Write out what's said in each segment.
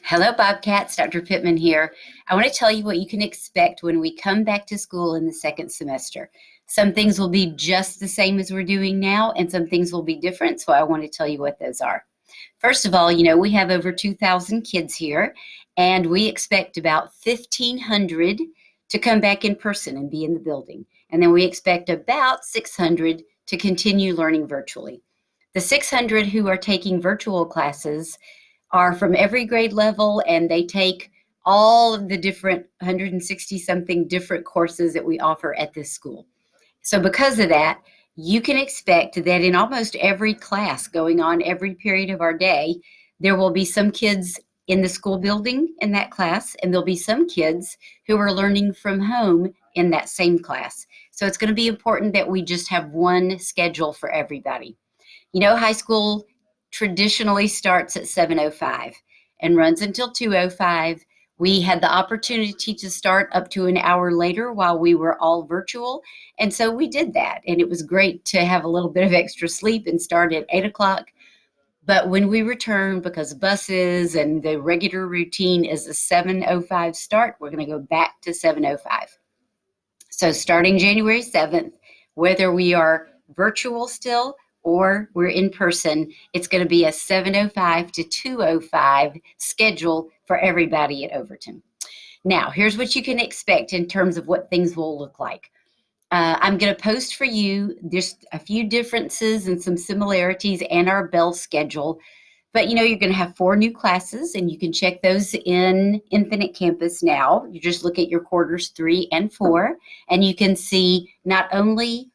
Hello, Bobcats. Dr. Pittman here. I want to tell you what you can expect when we come back to school in the second semester. Some things will be just the same as we're doing now, and some things will be different, so I want to tell you what those are. First of all, we have over 2,000 kids here, and we expect about 1,500 to come back in person and be in the building. And then we expect about 600 to continue learning virtually. The 600 who are taking virtual classes are from every grade level, and they take all of the different 160 something different courses that we offer at this school. So because of that, you can expect that in almost every class going on every period of our day, there will be some kids in the school building in that class, and there'll be some kids who are learning from home in that same class. So it's going to be important that we just have one schedule for everybody. High school traditionally starts at 7:05 and runs until 2:05. We had the opportunity to start up to an hour later while we were all virtual. And so we did that. And it was great to have a little bit of extra sleep and start at 8 o'clock. But when we return, because buses and the regular routine is a 7:05 start, we're going to go back to 7:05. So starting January 7th, whether we are virtual still or we're in person, it's going to be a 7:05 to 2:05 schedule for everybody at Overton. Now, here's what you can expect in terms of what things will look like. I'm going to post for you just a few differences and some similarities and our bell schedule. But you're going to have 4 new classes, and you can check those in Infinite Campus now. You just look at your quarters 3 and 4, and you can see not only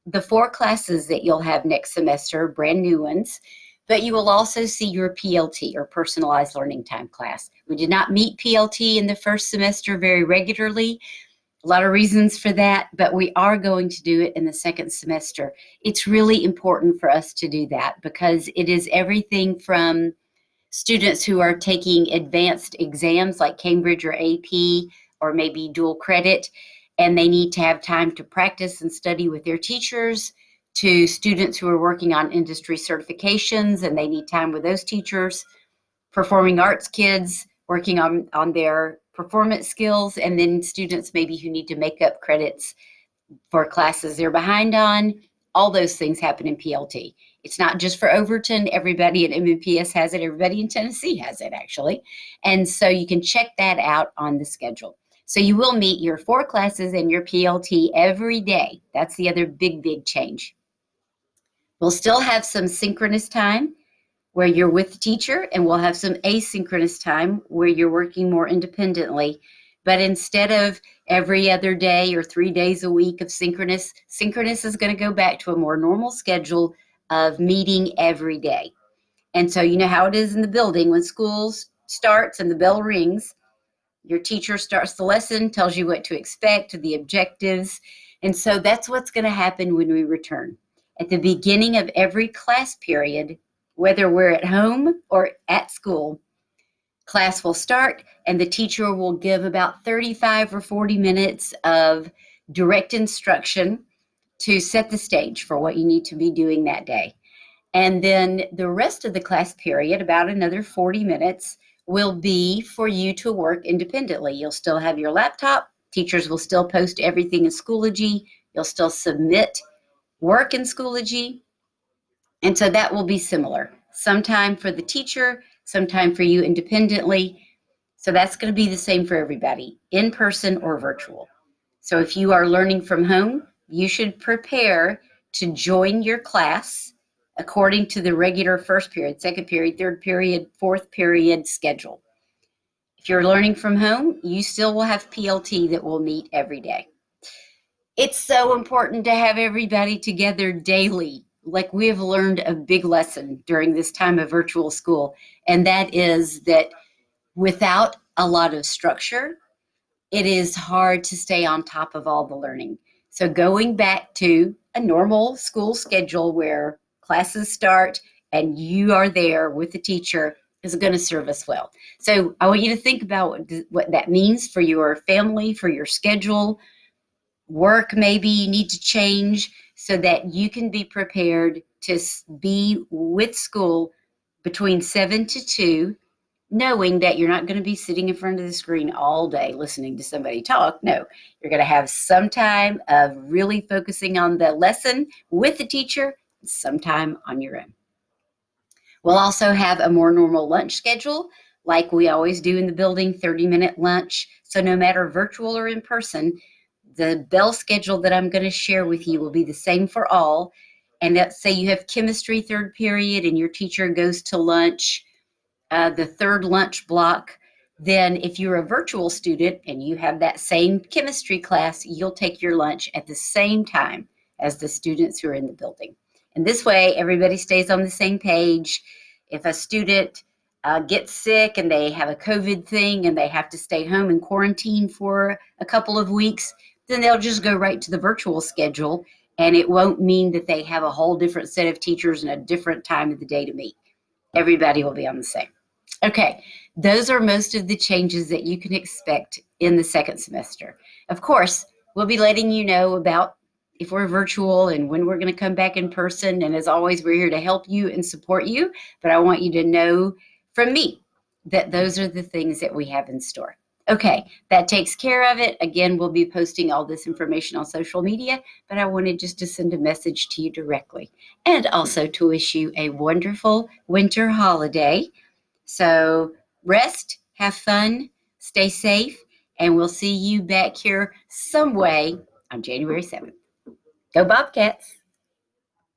the 4 classes that you'll have next semester, brand new ones, but you will also see your PLT, or Personalized Learning Time class. We did not meet PLT in the first semester very regularly. A lot of reasons for that, but we are going to do it in the second semester. It's really important for us to do that because it is everything from students who are taking advanced exams like Cambridge or AP or maybe dual credit, and they need to have time to practice and study with their teachers, to students who are working on industry certifications and they need time with those teachers, performing arts kids working on their performance skills, and then students maybe who need to make up credits for classes they're behind on. All those things happen in PLT. It's not just for Overton. Everybody at MNPS has it. Everybody in Tennessee has it, actually. And so you can check that out on the schedule. So you will meet your 4 classes and your PLT every day. That's the other big change. We'll still have some synchronous time where you're with the teacher, and we'll have some asynchronous time where you're working more independently. But instead of every other day or 3 days a week of synchronous is going to go back to a more normal schedule of meeting every day. And so you know how it is in the building when school starts and the bell rings. Your teacher starts the lesson, tells you what to expect, the objectives. And so that's what's going to happen when we return. At the beginning of every class period, whether we're at home or at school, class will start and the teacher will give about 35 or 40 minutes of direct instruction to set the stage for what you need to be doing that day. And then the rest of the class period, about another 40 minutes, will be for you to work independently. You'll still have your laptop. Teachers will still post everything in Schoology. You'll still submit work in Schoology. And so that will be similar. Some time for the teacher, some time for you independently. So that's going to be the same for everybody, in person or virtual. So if you are learning from home, you should prepare to join your class according to the regular first period, second period, third period, fourth period schedule. If you're learning from home, you still will have PLT that will meet every day. It's so important to have everybody together daily. Like, we have learned a big lesson during this time of virtual school, and that is that without a lot of structure, it is hard to stay on top of all the learning. So going back to a normal school schedule where classes start and you are there with the teacher is going to serve us well. So I want you to think about what that means for your family, for your schedule. Work maybe you need to change so that you can be prepared to be with school between 7 to 2 knowing that you're not going to be sitting in front of the screen all day listening to somebody talk. No, you're going to have some time of really focusing on the lesson with the teacher, some time on your own. We'll also have a more normal lunch schedule, like we always do in the building, 30-minute lunch. So no matter virtual or in person, the bell schedule that I'm going to share with you will be the same for all. And let's say you have chemistry third period and your teacher goes to lunch, the third lunch block. Then if you're a virtual student and you have that same chemistry class, you'll take your lunch at the same time as the students who are in the building. And this way, everybody stays on the same page. If a student gets sick and they have a COVID thing and they have to stay home and quarantine for a couple of weeks, then they'll just go right to the virtual schedule, and it won't mean that they have a whole different set of teachers and a different time of the day to meet. Everybody will be on the same. Okay, those are most of the changes that you can expect in the second semester. Of course, we'll be letting you know about if we're virtual and when we're going to come back in person. And as always, we're here to help you and support you. But I want you to know from me that those are the things that we have in store. Okay, that takes care of it. Again, we'll be posting all this information on social media, but I wanted just to send a message to you directly and also to wish you a wonderful winter holiday. So rest, have fun, stay safe, and we'll see you back here some way on January 7th. Go Bobcats!